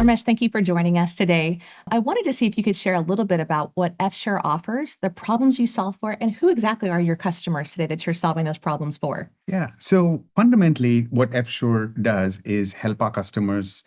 Ramesh, thank you for joining us today. I wanted to see if you could share a little bit about what Eftsure offers, the problems you solve for, and who exactly are your customers today that you're solving those problems for? Yeah. So fundamentally, what Eftsure does is help our customers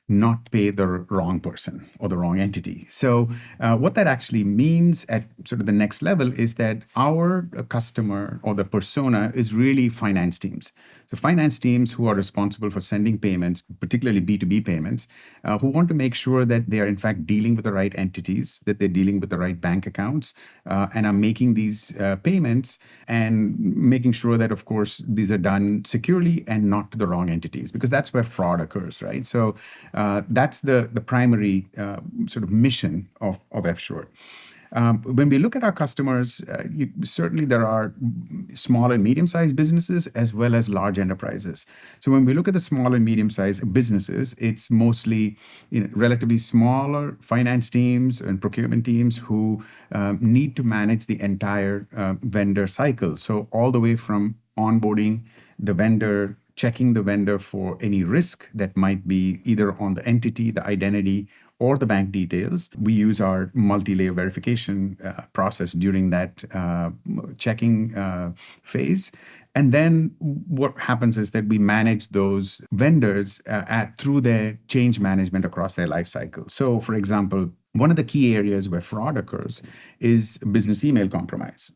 not pay the wrong person or the wrong entity. So what that actually means at sort of the next level is that our customer or the persona is really finance teams. So finance teams who are responsible for sending payments, particularly B2B payments, who want to make sure that they are in fact dealing with the right entities, that they're dealing with the right bank accounts, and are making these payments and making sure that, of course, these are done securely and not to the wrong entities, because that's where fraud occurs, right? So that's the primary sort of mission of Eftsure. When we look at our customers, certainly there are small and medium-sized businesses as well as large enterprises. So when we look at the small and medium-sized businesses, it's mostly relatively smaller finance teams and procurement teams who need to manage the entire vendor cycle. So all the way from onboarding the vendor, checking the vendor for any risk that might be either on the entity, the identity, or the bank details. We use our multi-layer verification process during that checking phase. And then what happens is that we manage those vendors through their change management across their life cycle. So, for example, one of the key areas where fraud occurs is business email compromise.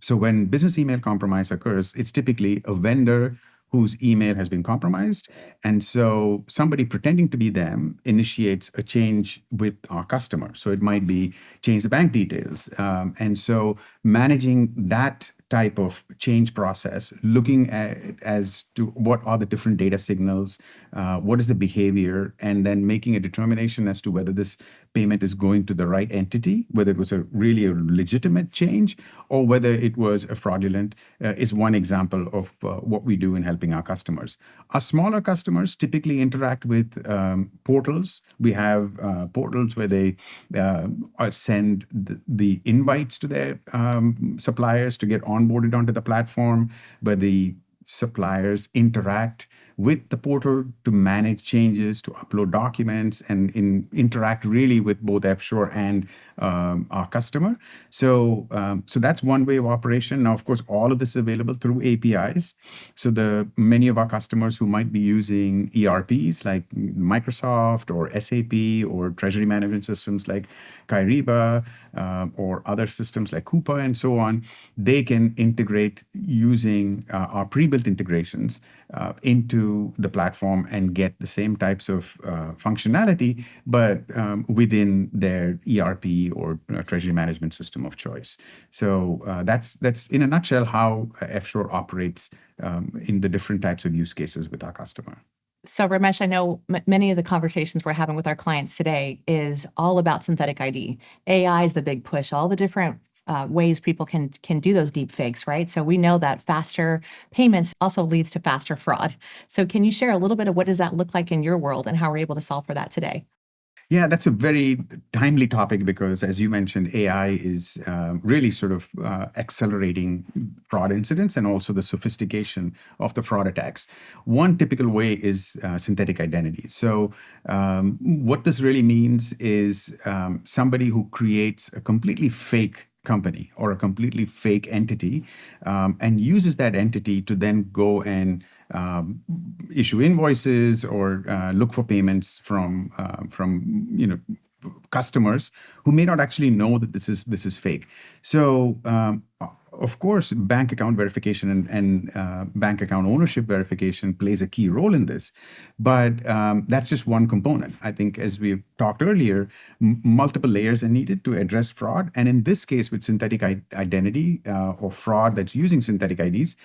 So when business email compromise occurs, it's typically a vendor whose email has been compromised. And so somebody pretending to be them initiates a change with our customer. So it might be change the bank details. And so managing that type of change process, looking at as to what are the different data signals, what is the behavior, and then making a determination as to whether this payment is going to the right entity, whether it was really a legitimate change or whether it was a fraudulent, is one example of what we do in helping our customers. Our smaller customers typically interact with portals. We have portals where they send the invites to their suppliers to get onboarded onto the platform, where the suppliers interact with the portal to manage changes, to upload documents, and interact really with both Eftsure and our customer. So that's one way of operation. Now, of course, all of this is available through APIs. So many of our customers who might be using ERPs like Microsoft or SAP or treasury management systems like Kyriba or other systems like Coupa and so on, they can integrate using our pre-built integrations into the platform and get the same types of functionality, but within their ERP or treasury management system of choice. So that's in a nutshell how Eftsure operates in the different types of use cases with our customer. So Ramesh, I know many of the conversations we're having with our clients today is all about synthetic ID. AI is the big push, all the different ways people can do those deep fakes, right? So we know that faster payments also leads to faster fraud. So can you share a little bit of what does that look like in your world and how we're able to solve for that today? Yeah, that's a very timely topic because, as you mentioned, AI is really sort of accelerating fraud incidents and also the sophistication of the fraud attacks. One typical way is synthetic identity. So what this really means is somebody who creates a completely fake company or a completely fake entity and uses that entity to then go and issue invoices or look for payments from customers who may not actually know that this is fake. So of course, bank account verification and bank account ownership verification plays a key role in this. But that's just one component. I think, as we've talked earlier, multiple layers are needed to address fraud. And in this case, with synthetic identity or fraud that's using synthetic IDs,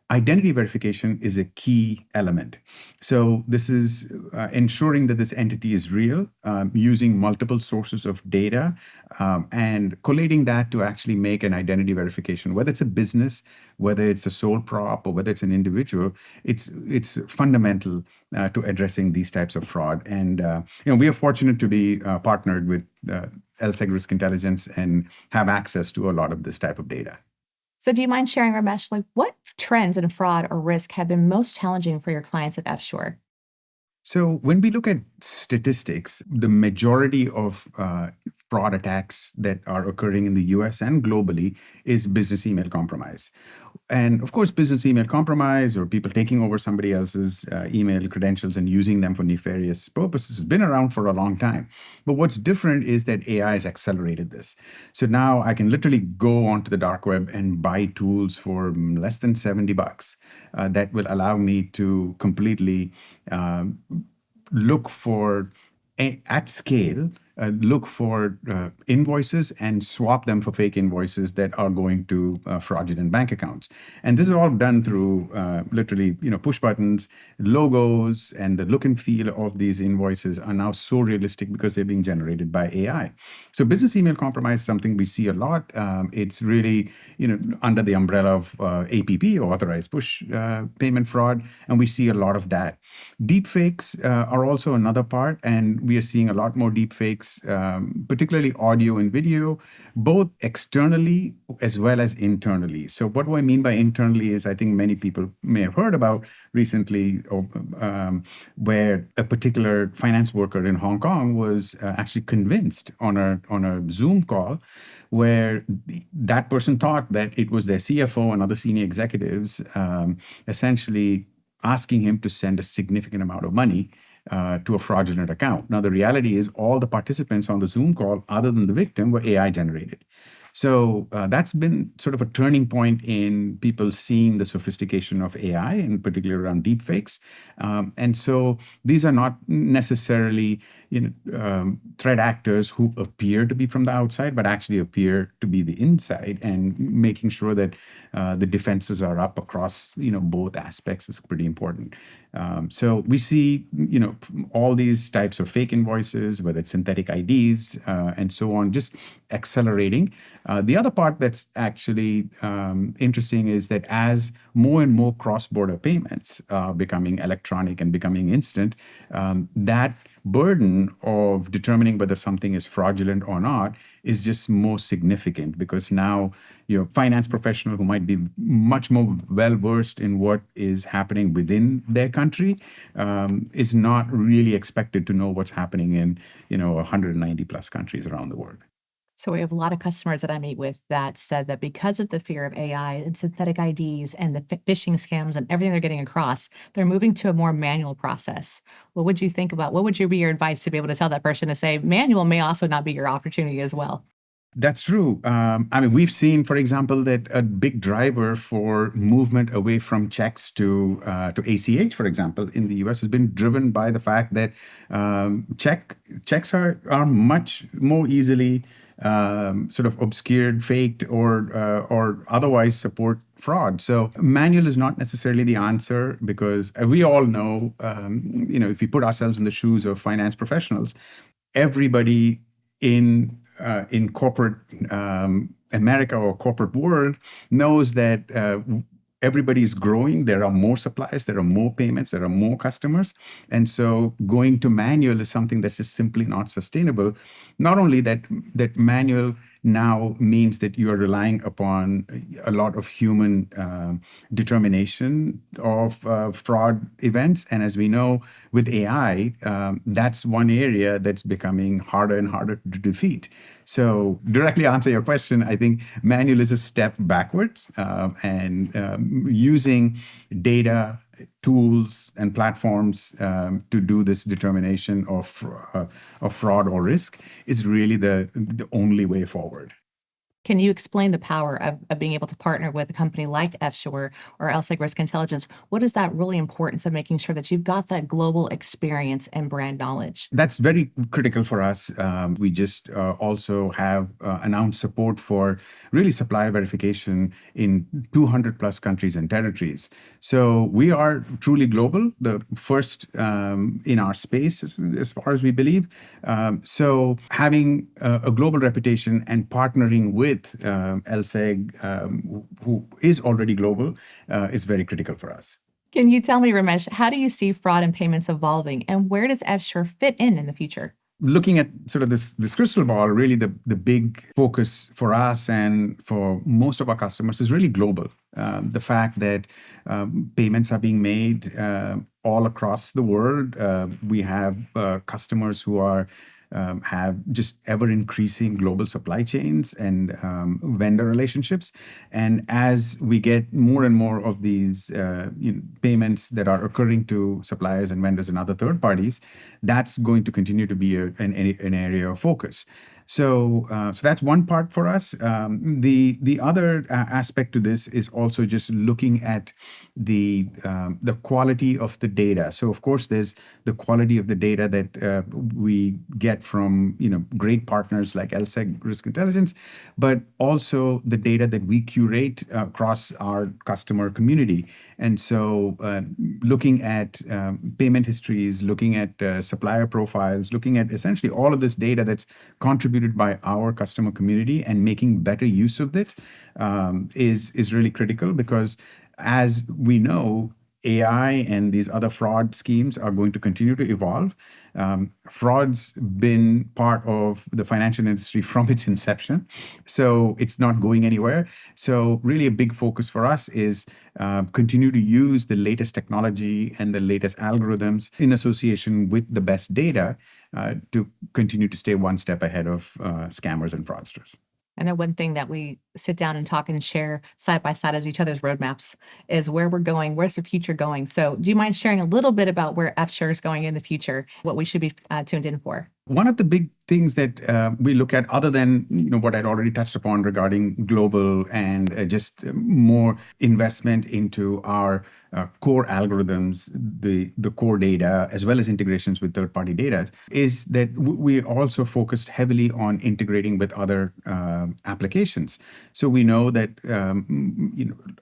identity verification is a key element. So this is ensuring that this entity is real, using multiple sources of data and collating that to actually make an identity verification. Whether it's a business, whether it's a sole prop, or whether it's an individual, it's fundamental to addressing these types of fraud. And we are fortunate to be partnered with LSEG Risk Intelligence and have access to a lot of this type of data. So do you mind sharing, Ramesh, what trends in fraud or risk have been most challenging for your clients at Eftsure? So when we look at statistics, the majority of fraud attacks that are occurring in the US and globally is business email compromise. And of course, business email compromise or people taking over somebody else's email credentials and using them for nefarious purposes has been around for a long time. But what's different is that AI has accelerated this. So now I can literally go onto the dark web and buy tools for less than $70 that will allow me to completely look for at scale, look for invoices and swap them for fake invoices that are going to fraudulent bank accounts. And this is all done through literally, push buttons, logos, and the look and feel of these invoices are now so realistic because they're being generated by AI. So business email compromise is something we see a lot. It's really, under the umbrella of APP, or authorized push payment fraud, and we see a lot of that. Deepfakes are also another part, and we are seeing a lot more deepfakes, particularly audio and video, both externally as well as internally. So what do I mean by internally is I think many people may have heard about recently where a particular finance worker in Hong Kong was actually convinced on a Zoom call where that person thought that it was their CFO and other senior executives essentially asking him to send a significant amount of money to a fraudulent account. Now, the reality is all the participants on the Zoom call, other than the victim, were AI generated. So that's been sort of a turning point in people seeing the sophistication of AI, and particularly around deepfakes. And so these are not necessarily threat actors who appear to be from the outside, but actually appear to be the inside, and making sure that the defenses are up across both aspects is pretty important. So we see all these types of fake invoices, whether it's synthetic IDs and so on, just accelerating. The other part that's actually interesting is that as more and more cross-border payments are becoming electronic and becoming instant, that burden of determining whether something is fraudulent or not is just more significant, because now your finance professional who might be much more well-versed in what is happening within their country is not really expected to know what's happening in 190 plus countries around the world. So we have a lot of customers that I meet with that said that because of the fear of AI and synthetic IDs and the phishing scams and everything they're getting across, they're moving to a more manual process. What would you think about, what would be your advice to be able to tell that person to say manual may also not be your opportunity as well? That's true. We've seen, for example, that a big driver for movement away from checks to ACH, for example, in the US has been driven by the fact that checks are much more easily sort of obscured, faked, or otherwise support fraud. So manual is not necessarily the answer, because we all know, if we put ourselves in the shoes of finance professionals, everybody in corporate America or corporate world knows that everybody is growing. There are more suppliers, there are more payments, there are more customers. And so going to manual is something that's just simply not sustainable. Not only that manual now means that you are relying upon a lot of human determination of fraud events. And as we know, with AI, that's one area that's becoming harder and harder to defeat. So directly answer your question, I think manual is a step backwards, and using data, tools, and platforms to do this determination of fraud or risk is really the only way forward. Can you explain the power of being able to partner with a company like Eftsure or LSEG Risk Intelligence? What is that really importance of making sure that you've got that global experience and brand knowledge? That's very critical for us. We just also have announced support for really supplier verification in 200 plus countries and territories. So we are truly global, the first in our space as far as we believe. So having a global reputation and partnering with LSEG, who is already global, is very critical for us. Can you tell me, Ramesh, how do you see fraud and payments evolving, and where does Eftsure fit in the future? looking at sort of this crystal ball, really the big focus for us and for most of our customers is really global. The fact that payments are being made all across the world. We have customers who are have just ever increasing global supply chains and vendor relationships. And as we get more and more of these payments that are occurring to suppliers and vendors and other third parties, that's going to continue to be an area of focus. So that's one part for us. The other aspect to this is also just looking at the quality of the data. So of course, there's the quality of the data that we get from great partners like LSEG Risk Intelligence, but also the data that we curate across our customer community. And so looking at payment histories, looking at supplier profiles, looking at essentially all of this data that's contributed by our customer community and making better use of it is really critical, because as we know, AI and these other fraud schemes are going to continue to evolve. Fraud's been part of the financial industry from its inception, so it's not going anywhere. So really a big focus for us is continue to use the latest technology and the latest algorithms in association with the best data to continue to stay one step ahead of scammers and fraudsters. I know one thing that we sit down and talk and share side by side of each other's roadmaps is where we're going, where's the future going. So do you mind sharing a little bit about where Eftsure is going in the future, what we should be tuned in for? One of the big things that we look at, other than what I'd already touched upon regarding global and just more investment into our core algorithms, the core data, as well as integrations with third-party data, is that we also focused heavily on integrating with other applications. So we know that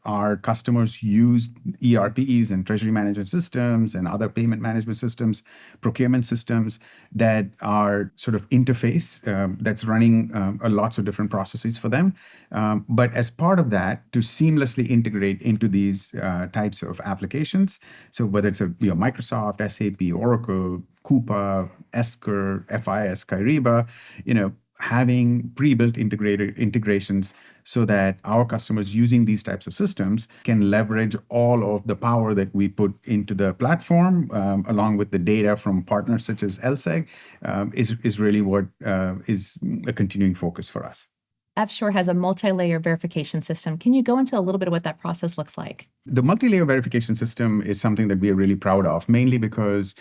our customers use ERPs and treasury management systems and other payment management systems, procurement systems that are sort of interface that's running lots of different processes for them. But as part of that, to seamlessly integrate into these types of applications, so whether it's Microsoft, SAP, Oracle, Coupa, Esker, FIS, Kyriba, having pre-built integrations so that our customers using these types of systems can leverage all of the power that we put into the platform, along with the data from partners such as LSEG, is really what is a continuing focus for us. Eftsure has a multi-layer verification system. Can you go into a little bit of what that process looks like? The multi-layer verification system is something that we are really proud of, mainly because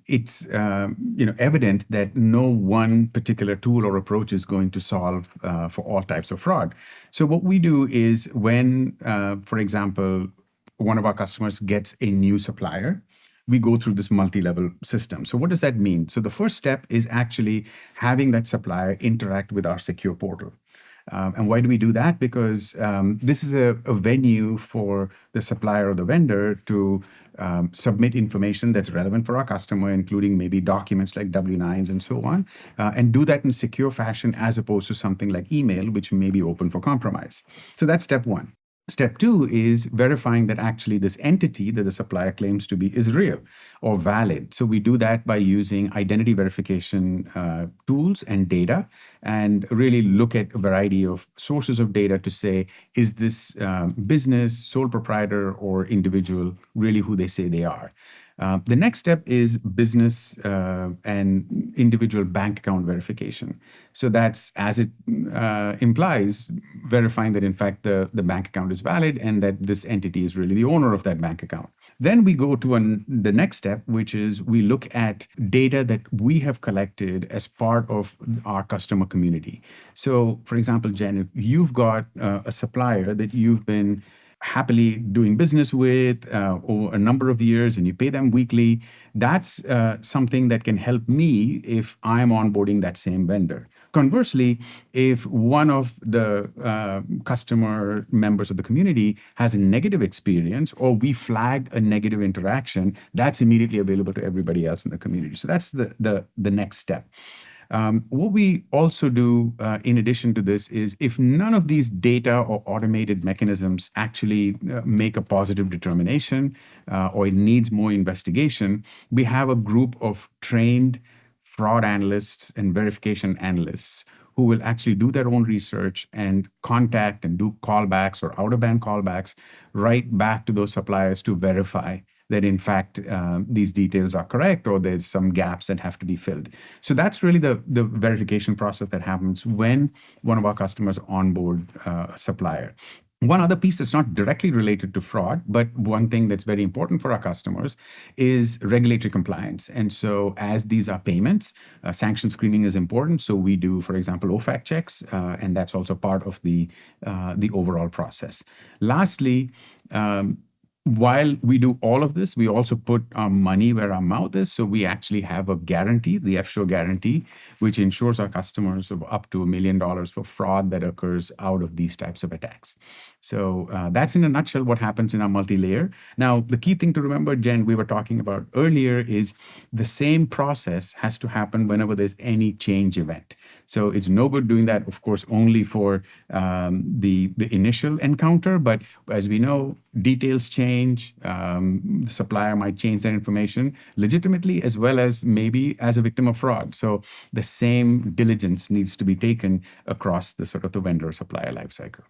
it's evident that no one particular tool or approach is going to solve for all types of fraud. So what we do is when, for example, one of our customers gets a new supplier, we go through this multi-level system. So what does that mean? So the first step is actually having that supplier interact with our secure portal. And why do we do that? Because this is a venue for the supplier or the vendor to submit information that's relevant for our customer, including maybe documents like W-9s and so on, and do that in a secure fashion as opposed to something like email, which may be open for compromise. So that's step one. Step two is verifying that actually this entity that the supplier claims to be is real or valid. So we do that by using identity verification tools and data, and really look at a variety of sources of data to say, is this business, sole proprietor, or individual really who they say they are? The next step is business and individual bank account verification. So that's, as it implies, verifying that in fact the bank account is valid and that this entity is really the owner of that bank account. Then we go to the next step, which is we look at data that we have collected as part of our customer community. So for example, Jen, if you've got a supplier that you've been happily doing business with over a number of years and you pay them weekly, that's something that can help me if I'm onboarding that same vendor. Conversely, if one of the customer members of the community has a negative experience or we flag a negative interaction, that's immediately available to everybody else in the community. So that's the next step. What we also do in addition to this is if none of these data or automated mechanisms actually make a positive determination or it needs more investigation, we have a group of trained fraud analysts and verification analysts who will actually do their own research and contact and do callbacks or out-of-band callbacks right back to those suppliers to verify that in fact these details are correct or there's some gaps that have to be filled. So that's really the verification process that happens when one of our customers onboard a supplier. One other piece that's not directly related to fraud, but one thing that's very important for our customers is regulatory compliance. And so as these are payments, sanction screening is important. So we do, for example, OFAC checks, and that's also part of the overall process. Lastly, while we do all of this, we also put our money where our mouth is. So we actually have a guarantee, the Eftsure guarantee, which ensures our customers of up to $1 million for fraud that occurs out of these types of attacks. So that's in a nutshell what happens in our multi-layer. Now, the key thing to remember, Jen, we were talking about earlier is the same process has to happen whenever there's any change event. So it's no good doing that, of course, only for the initial encounter. But as we know, details change. The supplier might change their information legitimately as well as maybe as a victim of fraud. So the same diligence needs to be taken across the sort of the vendor-supplier lifecycle.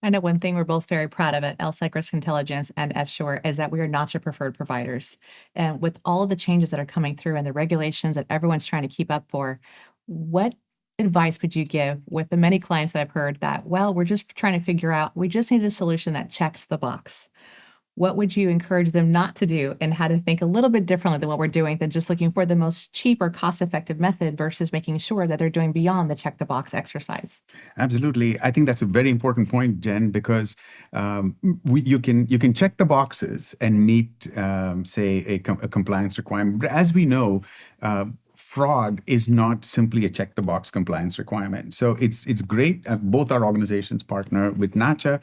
I know one thing we're both very proud of at LSEG Risk Intelligence and Eftsure is that we are not your preferred providers. And with all of the changes that are coming through and the regulations that everyone's trying to keep up for, what advice would you give with the many clients that I've heard that, well, we're just trying to figure out, we just need a solution that checks the box? What would you encourage them not to do and how to think a little bit differently than what we're doing than just looking for the most cheap or cost-effective method versus making sure that they're doing beyond the check the box exercise? Absolutely. I think that's a very important point, Jen, because you can check the boxes and meet, say, a compliance requirement. But as we know, fraud is not simply a check the box compliance requirement. So it's great. Both our organizations partner with NACHA,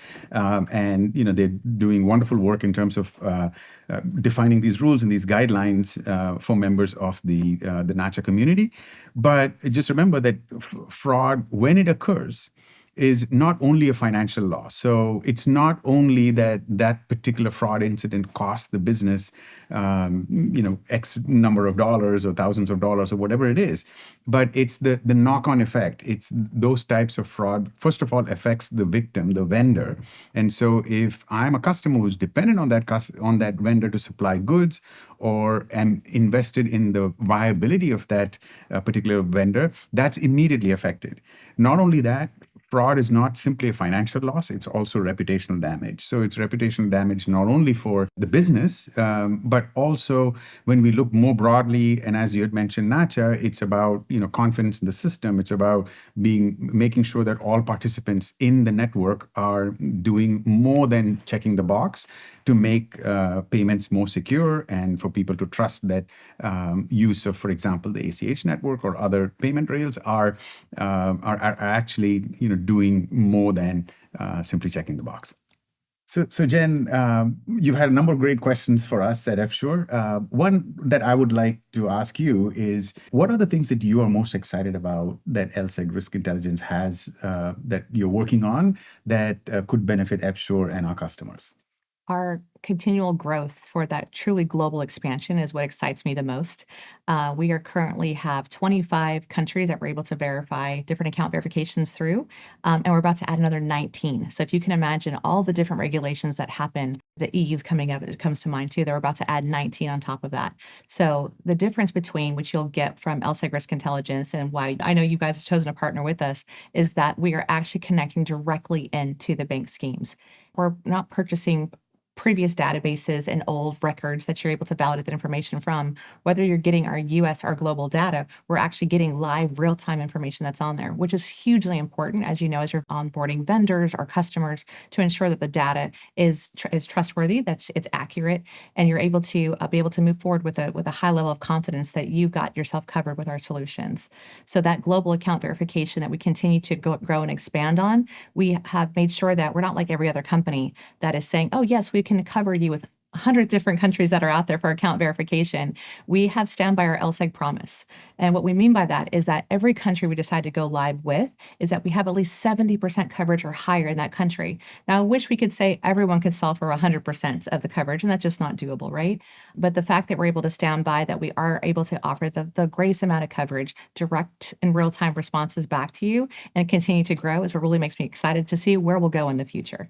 and they're doing wonderful work in terms of defining these rules and these guidelines for members of the NACHA community. But just remember that fraud, when it occurs, is not only a financial loss. So it's not only that that particular fraud incident cost the business, X number of dollars or thousands of dollars or whatever it is, but it's the knock-on effect. It's those types of fraud, first of all, affects the victim, the vendor. And so if I'm a customer who's dependent on that vendor to supply goods or am invested in the viability of that particular vendor, that's immediately affected. Not only that, fraud is not simply a financial loss, it's also reputational damage. So it's reputational damage not only for the business, but also when we look more broadly, and as you had mentioned, NACHA, it's about confidence in the system. It's about making sure that all participants in the network are doing more than checking the box to make payments more secure and for people to trust that use of, for example, the ACH network or other payment rails are actually doing more than simply checking the box. So Jen, you've had a number of great questions for us at Eftsure. One that I would like to ask you is, what are the things that you are most excited about that LSEG Risk Intelligence has that you're working on that could benefit Eftsure and our customers? Our continual growth for that truly global expansion is what excites me the most. We are currently have 25 countries that we're able to verify different account verifications through, and we're about to add another 19. So if you can imagine all the different regulations that happen, the EU's coming up, it comes to mind too, they're about to add 19 on top of that. So the difference between which you'll get from LSEG Risk Intelligence and why I know you guys have chosen to partner with us is that we are actually connecting directly into the bank schemes. We're not purchasing previous databases and old records that you're able to validate that information from. Whether you're getting our US or global data, we're actually getting live real-time information that's on there, which is hugely important, as you know, as you're onboarding vendors or customers to ensure that the data is trustworthy, that it's accurate, and you're able to be able to move forward with a high level of confidence that you've got yourself covered with our solutions. So that global account verification that we continue to grow and expand on, we have made sure that we're not like every other company that is saying, oh yes, we can cover you with 100 different countries that are out there for account verification, we have stand by our LSEG promise. And what we mean by that is that every country we decide to go live with is that we have at least 70% coverage or higher in that country. Now, I wish we could say everyone could solve for 100% of the coverage, and that's just not doable, right? But the fact that we're able to stand by that we are able to offer the greatest amount of coverage, direct and real-time responses back to you, and continue to grow is what really makes me excited to see where we'll go in the future.